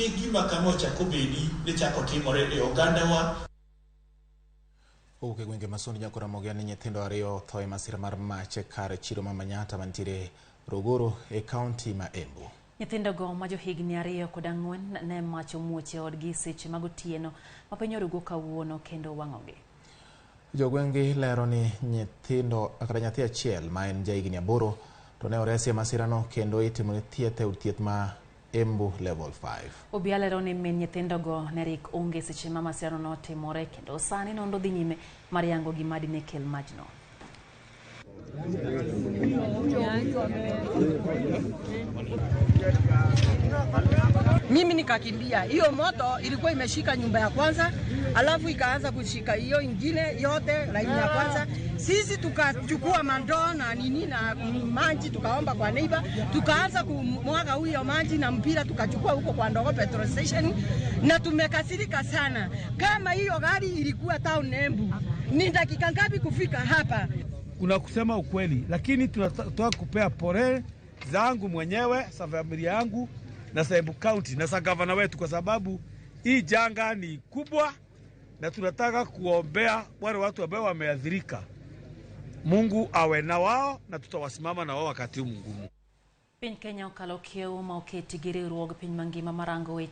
Gima kama chako bedi ne chako timore e oganda wa. Uke gwenge Masoni nyakora mogya ni nyithindo ariyo thoe masira mar mach kar chiro ma Manyatta mantiere Rogoro e kaunti ma Embu. Nyithindo go ma johigni 2 kod 4 ne mach omuoche odgi seche mag otieno ma piny orugo kawuono kendo wang'ogi. Jogwenge lero ni nyithindo akara nyathi achiel ma en jahigni 8 to ne oresi e masirano kendo itimo thieth e od thieth ma Embu level 5. Obila lero ni min nyithindo go ne rik onge seche ma masirano timore kendo sani nondo dhi nyime mar yango gima dine kel majno. Mimi nikakimbia. Hiyo moto ilikuwa imeshika nyumba ya kwanza, alafu ikaanza kushika hiyo ingine yote laini ya kwanza. Sisi tukachukua mandoo na nini na maji tukaomba kwa neighbor, tukaanza kumwaga huyo maji na mpira tukachukua huko kwa Ndogo petrol station, na tumekasirika sana. Kama hiyo gari ilikuwa town Embu, ni dakika ngapi kufika hapa? Kuna kusema ukweli, lakini tunatoa kupea pole zangu mwenyewe, sa familia yangu na sa Embu County na sa gavana wetu, kwa sababu hii janga ni kubwa na tunataka kuombea wale watu ambao wameathirika. Mungu awe na wao na tutawasimama na wao wakati mgumu. Piny Kenya okalo kiewo ma oketi gi riwruog piny mangima marango